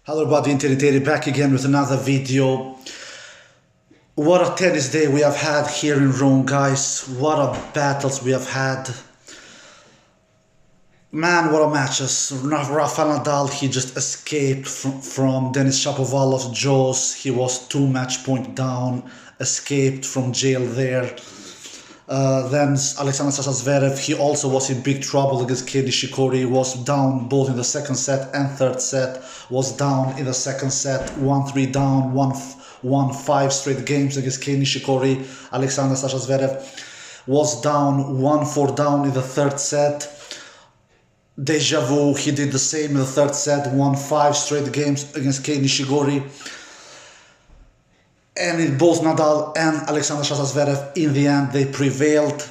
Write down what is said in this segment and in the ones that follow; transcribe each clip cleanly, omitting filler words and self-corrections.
Hello everybody, Titi back again with another video. What a tennis day we have had here in Rome, guys. What a battles we have had. Man, what a matches. Rafa Nadal, he just escaped from Denis Shapovalov's jaws. He was 2 match point down, escaped from jail there. Then Alexander Zverev, he also was in big trouble against Denis Shapovalov. Was down both in the second set and third set. Was down in the second set, 1-3 down, 1-5 straight games against Denis Shapovalov. Alexander Zverev was down 1-4 down in the third set. Deja vu, he did the same in the third set, 1-5 straight games against Denis Shapovalov. And in both Nadal and Alexander Zverev, in the end, they prevailed.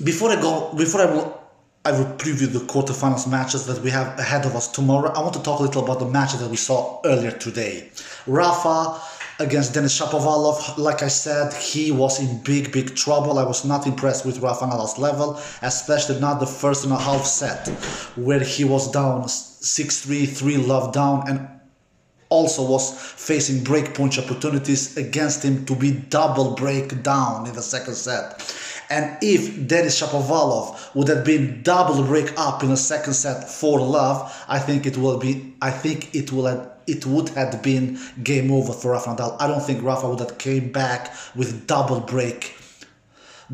Before I will preview the quarterfinals matches that we have ahead of us tomorrow, I want to talk a little about the matches that we saw earlier today. Rafa against Denis Shapovalov, like I said, he was in big trouble. I was not impressed with Rafa Nadal's level, especially not the first and a half set, where he was down 6-3, 3-love down, and also was facing break point opportunities against him to be double break down in the second set. And if Denis Shapovalov would have been double break up in the second set for love, I think it would have been game over for Rafa Nadal. I don't think Rafa would have came back with double break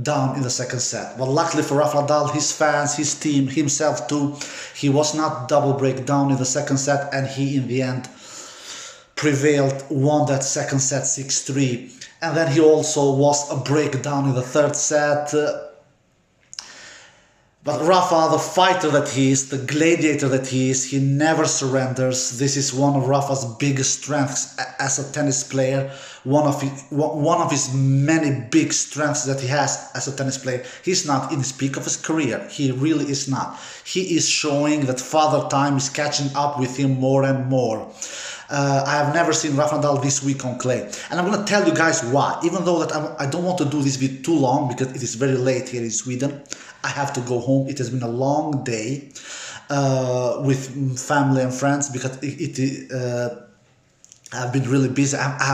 down in the second set. But luckily for Rafa Nadal, his fans, his team, himself too, he was not double break down in the second set, and he in the end prevailed, won that second set 6-3. And then he also was a breakdown in the third set. But Rafa, the fighter that he is, the gladiator that he is, he never surrenders. This is one of Rafa's biggest strengths as a tennis player. One of his many big strengths that he has as a tennis player. He's not in the peak of his career. He really is not. He is showing that Father Time is catching up with him more and more. I have never seen Rafa Nadal this week on clay, and I'm going to tell you guys why. Even though that I don't want to do this video too long because it is very late here in Sweden. I have to go home. It has been a long day with family and friends because I've been really busy. I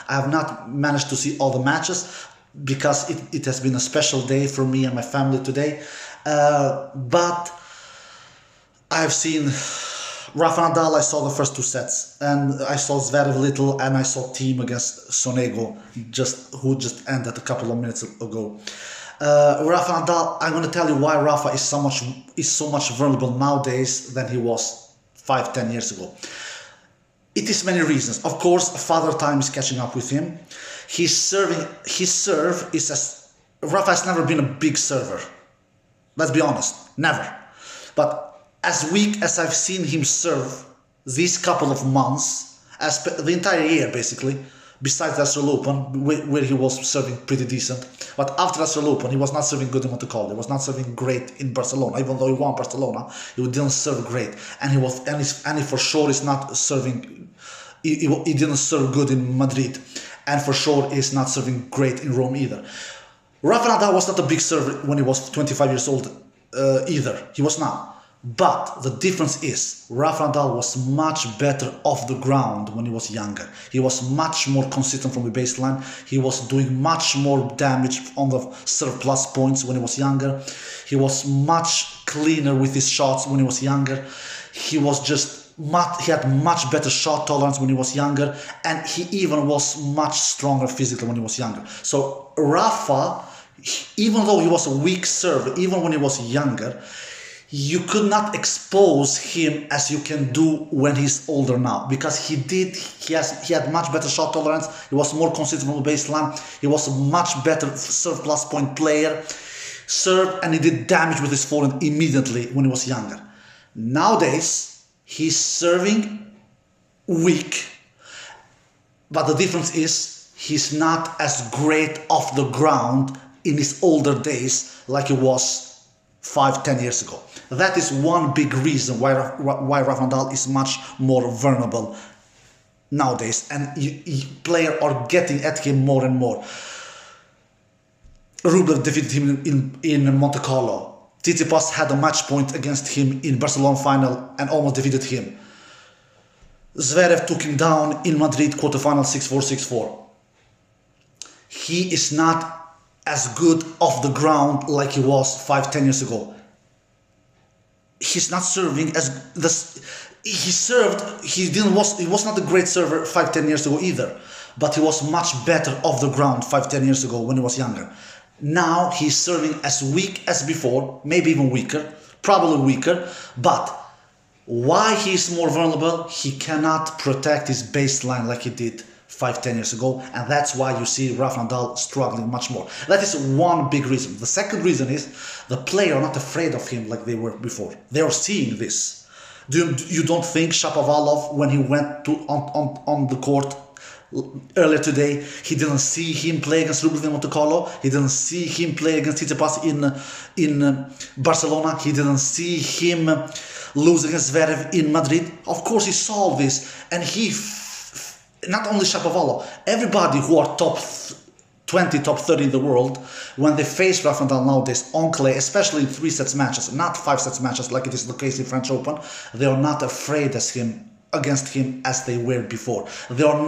have not managed to see all the matches because it has been a special day for me and my family today. But I've seen Rafa Nadal. I saw the first 2 sets, and I saw Zverev a little, and I saw Team against Sonego, who just ended a couple of minutes ago. Rafa Nadal, I'm going to tell you why Rafa is so much vulnerable nowadays than he was 5-10 years ago. It is many reasons. Of course, Father Time is catching up with him. His serve is Rafa has never been a big server. Let's be honest, never. But as weak as I've seen him serve these couple of months, the entire year basically, besides the Australian Open, where he was serving pretty decent. But after the Australian Open, he was not serving good in Monte Carlo. He was not serving great in Barcelona. Even though he won Barcelona, he didn't serve great. And he for sure is not serving. He didn't serve good in Madrid, and for sure is not serving great in Rome either. Rafa Nadal was not a big server when he was 25 years old either. He was not. But the difference is, Rafa Nadal was much better off the ground when he was younger. He was much more consistent from the baseline. He was doing much more damage on the serve plus points when he was younger. He was much cleaner with his shots when he was younger. He had much better shot tolerance when he was younger, and he even was much stronger physically when he was younger. So Rafa, even though he was a weak server, even when he was younger, you could not expose him as you can do when he's older now, because he had much better shot tolerance. He was more consistent on the baseline. He was a much better serve plus point player, served, and he did damage with his forehand immediately when he was younger. Nowadays he's serving weak, but the difference is he's not as great off the ground in his older days like he was 5-10 years ago. That is one big reason why Rafa Nadal is much more vulnerable nowadays, and players are getting at him more and more. Rublev defeated him in Monte Carlo. Titi Pass had a match point against him in Barcelona final and almost defeated him. Zverev took him down in Madrid quarterfinal 6-4, 6-4. He is not as good off the ground like he was 5-10 years ago. He's not serving as this. He served. He was not a great server 5-10 years ago either, but he was much better off the ground 5-10 years ago when he was younger. Now he's serving as weak as before, maybe even weaker, probably weaker. But why he's more vulnerable? He cannot protect his baseline like he did 5-10 years ago, and that's why you see Rafa Nadal struggling much more. That is one big reason. The second reason is the player are not afraid of him like they were before. They are seeing this. You don't think Shapovalov, when he went on the court earlier today, he didn't see him play against Rublev in Monte Carlo? He didn't see him play against Titi Pass in Barcelona? He didn't see him lose against Zverev in Madrid? Of course he saw this, and not only Shapovalov, everybody who are top 20, top 30 in the world, when they face Rafa Nadal nowadays on clay, especially in 3 sets matches, not 5 sets matches like it is the case in French Open, they are not afraid against him as they were before. They were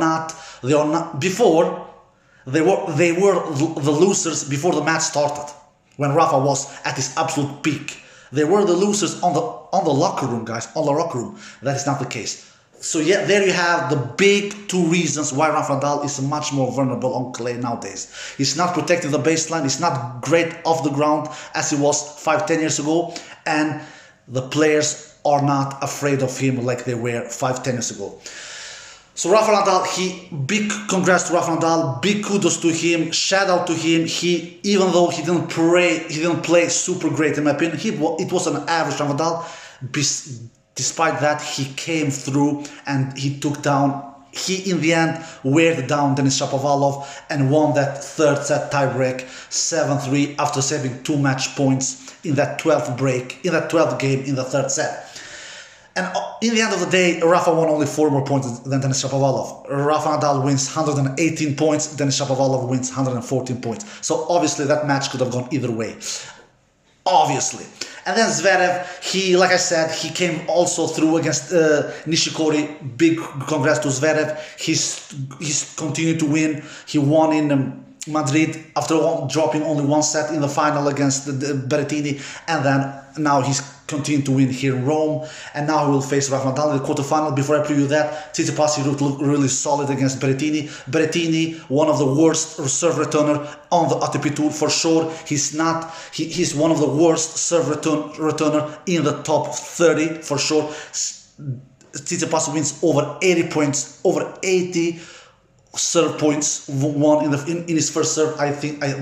the losers before the match started, when Rafa was at his absolute peak. They were the losers on the locker room, guys, on the locker room. That is not the case. So yeah, there you have the big 2 reasons why Rafa Nadal is much more vulnerable on clay nowadays. He's not protecting the baseline, he's not great off the ground as he was 5-10 years ago, and the players are not afraid of him like they were 5-10 years ago. So Rafa Nadal, big congrats to Rafa Nadal, big kudos to him, shout out to him. Even though he didn't play super great in my opinion, it was an average Rafa Nadal. Despite that, he came through and he in the end weighed down Denis Shapovalov and won that 3rd set tiebreak 7-3 after saving 2 match points in that 12th game in the 3rd set. And in the end of the day, Rafa won only 4 more points than Denis Shapovalov. Rafa Nadal wins 118 points, Denis Shapovalov wins 114 points. So obviously that match could have gone either way. Obviously. And then Zverev, like I said, he came also through against Nishikori. Big congrats to Zverev. He's continued to win. He won in Madrid after dropping only 1 set in the final against Berrettini, and then now he's continued to win here in Rome, and now he will face Rafa Nadal in the quarterfinal. Before I preview that, Titi Pass looked really solid against Berrettini. Berrettini, one of the worst serve returner on the ATP Tour for sure. He's one of the worst serve returner in the top 30 for sure. Titi Pass wins over 80 points, over 80 serve points won in his first serve. I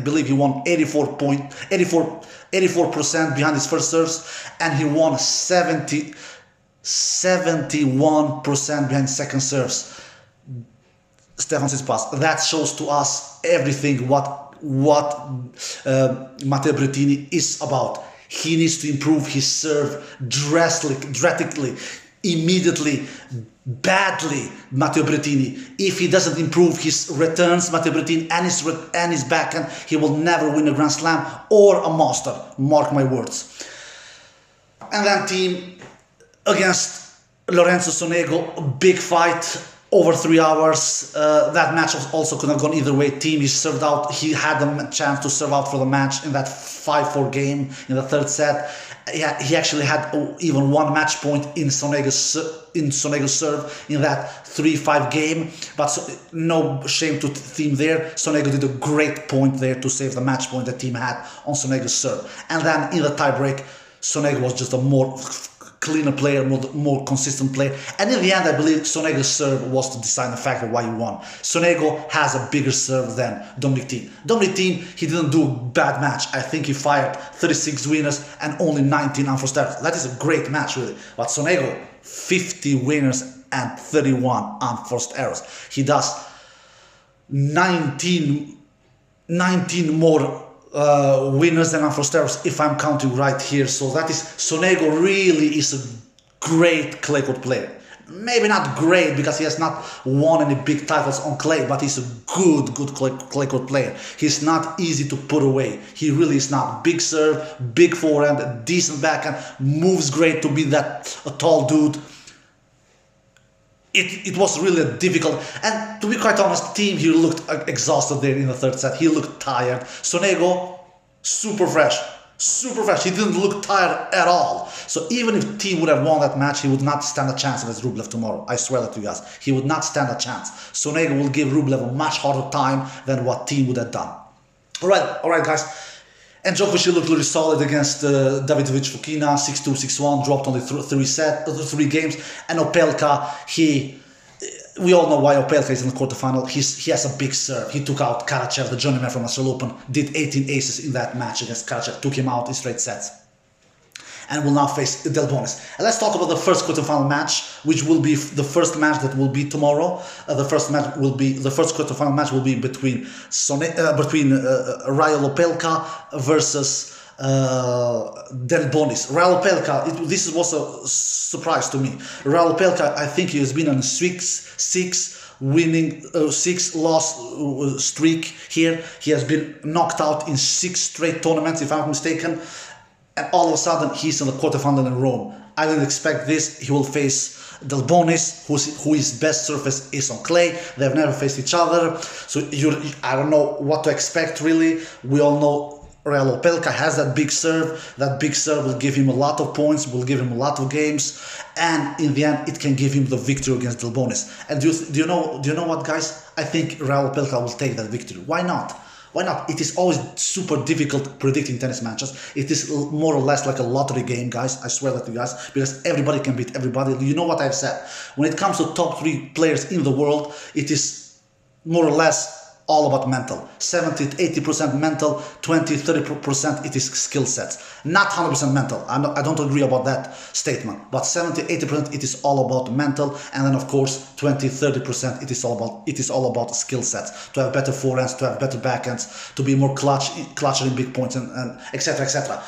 believe he won 84% behind his first serves, and he won 71% behind second serves. Stefan Tsitsipas. That shows to us everything what Matteo Berrettini is about. He needs to improve his serve drastically, immediately, badly. Matteo Berrettini, if he doesn't improve his returns, Matteo Berrettini, and his backhand, he will never win a Grand Slam or a Master, mark my words. And then team against Lorenzo Sonego, big fight over 3 hours. That match also could have gone either way. Team, he served out, he had a chance to serve out for the match in that 5-4 game in the 3rd set. Yeah, he actually had even 1 match point in Sonego's serve in that 3-5 game, but no shame to team there. Sonego did a great point there to save the match point the team had on Sonego's serve. And then in the tiebreak, Sonego was just a more cleaner player, more consistent player. And in the end, I believe Sonego's serve was the deciding factor why he won. Sonego has a bigger serve than Dominic Thiem. Dominic Thiem, he didn't do a bad match. I think he fired 36 winners and only 19 unforced errors. That is a great match, really. But Sonego, 50 winners and 31 unforced errors. He does 19 more winners and unforced errors, if I'm counting right here. So that is, Sonego really is a great clay court player. Maybe not great because he has not won any big titles on clay, but he's a good clay court player. He's not easy to put away. He really is not. Big serve, big forehand, decent backhand, moves great to be a tall dude. it was really difficult. And to be quite honest, team, he looked exhausted there in the third set. He looked tired. Sonego, super fresh. Super fresh. He didn't look tired at all. So even if team would have won that match, he would not stand a chance against Rublev tomorrow. I swear that to you guys. He would not stand a chance. Sonego will give Rublev a much harder time than what team would have done. Alright guys. And Djokovic looked really solid against Davidovich Fokina, 6-2, 6-1, dropped only 3 games. And Opelka, we all know why Opelka is in the quarterfinal. He has a big serve. He took out Karachev, the journeyman from Australian Open, did 18 aces in that match against Karachev, took him out in straight sets. And will now face Delbonis. And let's talk about the first quarterfinal match, which will be the first match that will be tomorrow. The first quarterfinal match will be between Rafael Opelka versus Delbonis. Rafael Opelka, this was a surprise to me. Rafael Opelka, I think he has been on a 6-loss streak here. He has been knocked out in 6 straight tournaments, if I'm not mistaken. And all of a sudden, he's in the quarterfinal in Rome. I didn't expect this. He will face Delbonis, whose best surface is on clay. They've never faced each other. So I don't know what to expect, really. We all know Rafael Opelka has that big serve. That big serve will give him a lot of points, will give him a lot of games. And in the end, it can give him the victory against Delbonis. And do you know what, guys? I think Rafael Opelka will take that victory. Why not? Why not? It is always super difficult predicting tennis matches. It is more or less like a lottery game, guys. I swear that to you guys, because everybody can beat everybody. You know what I've said? When it comes to top 3 players in the world, it is more or less all about mental. 70-80% mental, 20-30% it is skill sets. Not 100% mental. I don't agree about that statement. But 70-80% it is all about mental, and then of course 20-30% it is all about skill sets. To have better forehands, to have better backhands, to be more clutcher in big points, and etc. etc.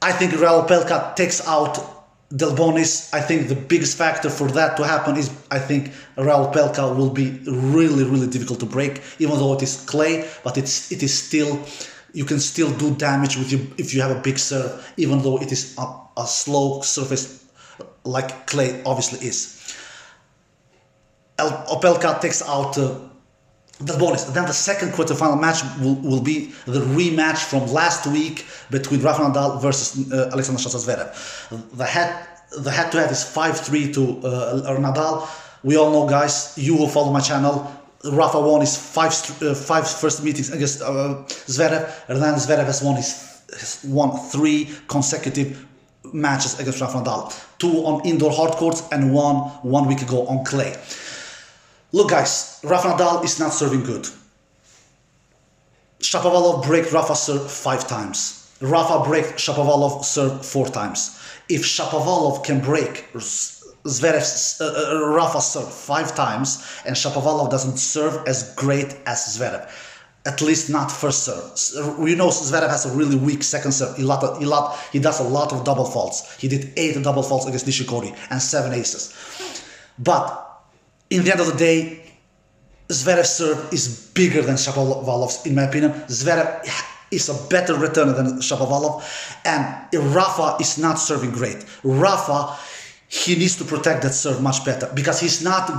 I think Rafael Opelka takes out Delbonis. I think the biggest factor for that to happen is I think Rafael Opelka will be really difficult to break, even though it is clay, but it is still, you can still do damage with you if you have a big serve, even though it is a slow surface like clay obviously is. Opelka takes out Delbonis. Then the second quarterfinal match will be the rematch from last week between Rafa Nadal versus Alexander Zverev. The head-to-head is 5-3 to Nadal. We all know, guys, you who follow my channel, Rafa won his five first meetings against Zverev, and then Zverev has won 3 consecutive matches against Rafa Nadal. 2 on indoor hard courts and 1 week ago on clay. Look, guys, Rafa Nadal is not serving good. Shapovalov break Rafa's serve 5 times. Rafa break Shapovalov serve 4 times. If Shapovalov can break Zverev's Rafa's serve 5 times, and Shapovalov doesn't serve as great as Zverev, at least not first serve. We know Zverev has a really weak second serve. He does a lot of double faults. He did 8 double faults against Nishikori and 7 aces. But in the end of the day, Zverev's serve is bigger than Shapovalov's, in my opinion. Zverev is a better returner than Shapovalov, and Rafa is not serving great. Rafa, he needs to protect that serve much better, because he's not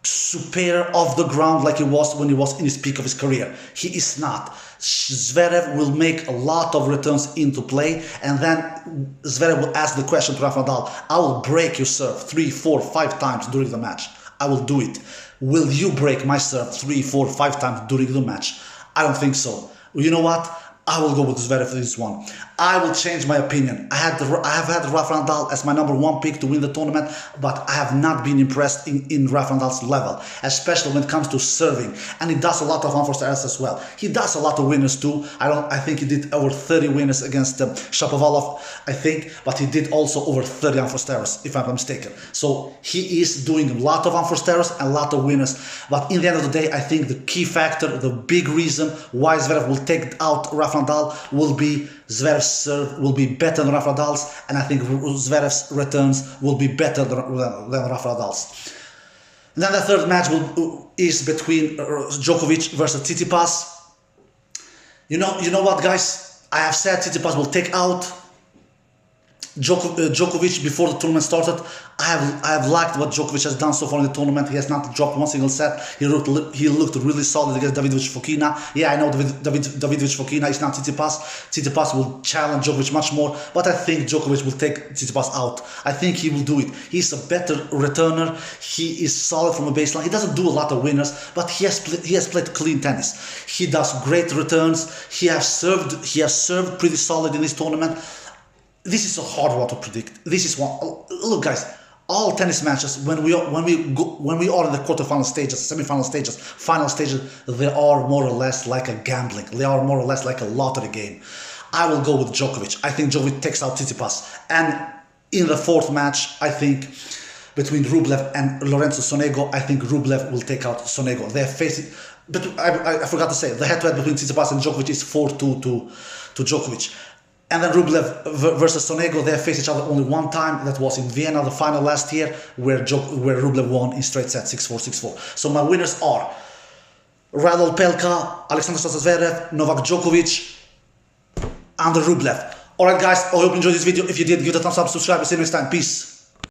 superior off the ground like he was when he was in his peak of his career. He is not. Zverev will make a lot of returns into play, and then Zverev will ask the question to Rafa Nadal, I will break your serve 3, 4, 5 times during the match. I will do it. Will you break my serve 3, 4, 5 times during the match? I don't think so. You know what? I will go with Zverev for this one. I will change my opinion. I have had Rafa Nadal as my #1 pick to win the tournament, but I have not been impressed in Rafa Nadal's level, especially when it comes to serving. And he does a lot of unforced errors as well. He does a lot of winners too. I think he did over 30 winners against Shapovalov, I think, but he did also over 30 unforced errors, if I'm not mistaken. So he is doing a lot of unforced errors and a lot of winners. But in the end of the day, I think the key factor, the big reason why Zverev will take out Rafa Nadal will be Zverev's serve will be better than Rafa Nadal's, and I think Zverev's returns will be better than Rafa Nadal's. And then the third match is between Djokovic versus Titi Pass. You know what, guys? I have said Titi Pass will take out Djokovic, before the tournament started, I have liked what Djokovic has done so far in the tournament. He has not dropped one single set. He looked really solid against Davidovich Fokina. Yeah, I know Davidovich Fokina is not Titi Pass. Titi Pass will challenge Djokovic much more, but I think Djokovic will take Titi Pass out. I think he will do it. He's a better returner. He is solid from a baseline. He doesn't do a lot of winners, but he has played clean tennis. He does great returns. He has served pretty solid in this tournament. This is a hard one to predict. This is one. Look, guys, all tennis matches when we are in the quarterfinal stages, semi-final stages, final stages, they are more or less like a gambling. They are more or less like a lottery game. I will go with Djokovic. I think Djokovic takes out Tsitsipas, and in the fourth match, I think between Rublev and Lorenzo Sonego, I think Rublev will take out Sonego. They're facing, but I forgot to say, the head-to-head between Tsitsipas and Djokovic is 4-2 to Djokovic. And then Rublev versus Sonego, they faced each other only one time. That was in Vienna, the final last year, where Rublev won in straight set 6-4, 6-4. So my winners are Radul Pelka, Alexander Zverev, Novak Djokovic, and Rublev. Alright guys, I hope you enjoyed this video. If you did, give it a thumbs up, subscribe, see you next time. Peace.